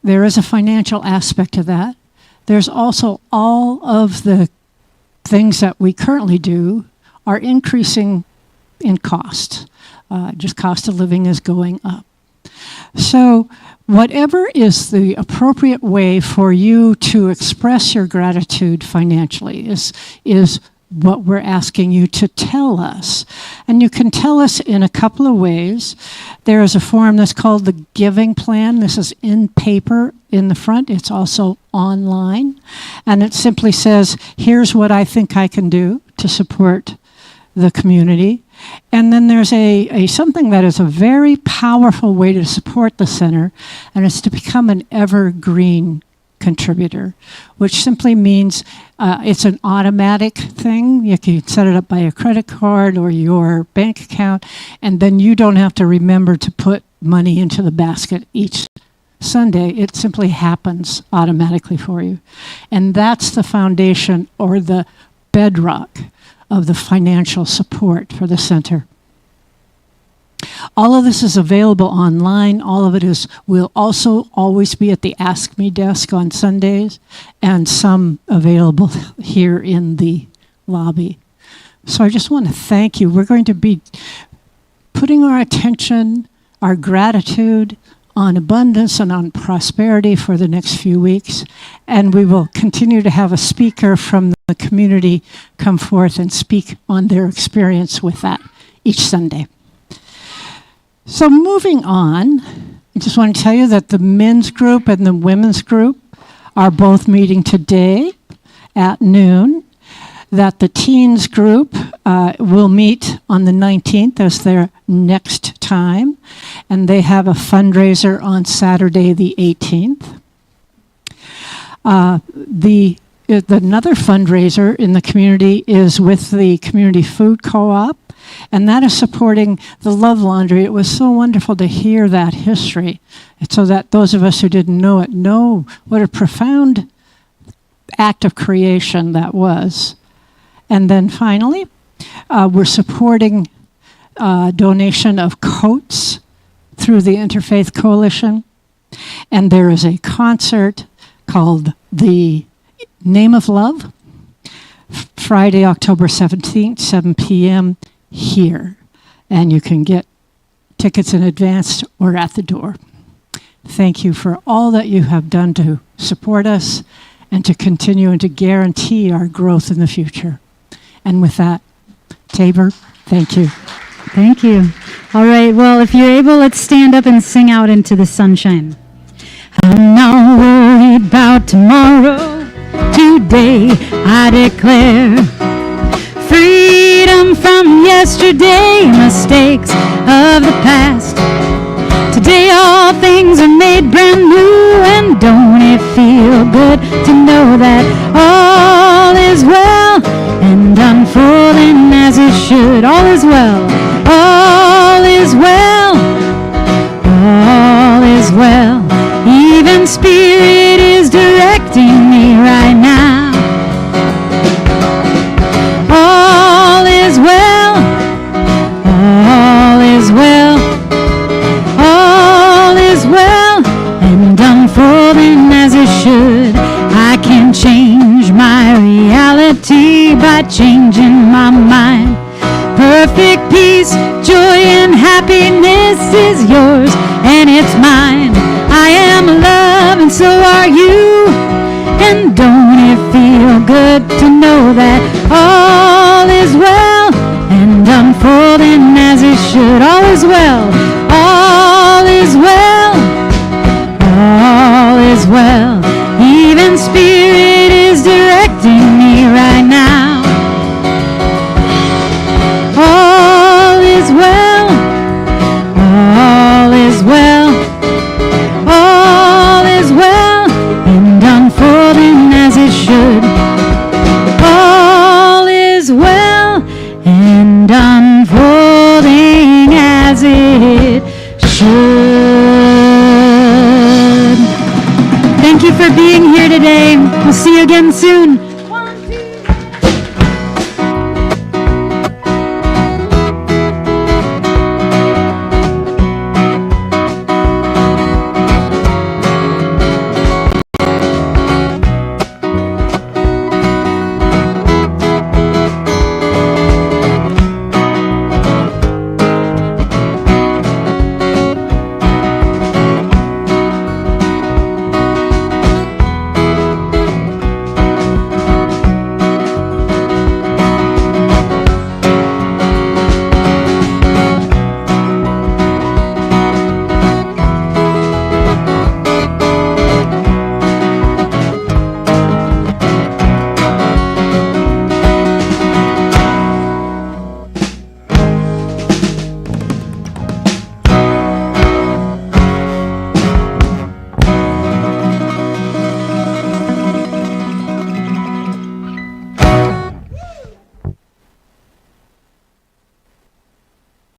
There is a financial aspect to that. There's also all of the things that we currently do are increasing in cost. Just cost of living is going up. So whatever is the appropriate way for you to express your gratitude financially is what we're asking you to tell us. And you can tell us in a couple of ways. There is a form that's called the Giving Plan. This is in paper in the front. It's also online. And it simply says, here's what I think I can do to support the community. And then there's a something that is a very powerful way to support the center, and it's to become an evergreen contributor, which simply means it's an automatic thing. You can set it up by a credit card or your bank account, and then you don't have to remember to put money into the basket each Sunday. It simply happens automatically for you. And that's the foundation or the bedrock of the financial support for the center. All of this is available online. All of it will also always be at the Ask Me desk on Sundays, and some available here in the lobby. So I just want to thank you. We're going to be putting our attention, our gratitude on abundance and on prosperity for the next few weeks. And we will continue to have a speaker from the community come forth and speak on their experience with that each Sunday. So moving on, I just want to tell you that the men's group and the women's group are both meeting today at noon, that the teens group will meet on the 19th as their next time, and they have a fundraiser on Saturday the 18th. Another fundraiser in the community is with the Community Food Co-op, and that is supporting the Love Laundry. It was so wonderful to hear that history, so that those of us who didn't know it know what a profound act of creation that was. And then finally, we're supporting donation of coats through the Interfaith Coalition. And there is a concert called The Name of Love, Friday, October 17th, 7 p.m. here. And you can get tickets in advance or at the door. Thank you for all that you have done to support us and to continue and to guarantee our growth in the future. And with that, Tabor, thank you. Thank you. All right, well, if you're able, let's stand up and sing out into the sunshine. I'm not worried about tomorrow. Today, I declare freedom from yesterday, mistakes of the past. Today, all things are made brand new, and don't it feel good to know that all is well and unfolding as it should. All is well, all is well, all is well. Even Spirit is directing me right now. All is well, all is well, all is well, and unfolding as it should. I can change my reality by changing my mind. Perfect peace, joy, and happiness is yours, and it's mine. I am love, and so are you. And don't it feel good to know that all is well and unfolding as it should. All is well, all is well, all is well. Even Spirit is directing me right now. All is well, all is well, all is well, and unfolding as it should. All is well, and unfolding as it should. Thank you for being here today. We'll see you again soon.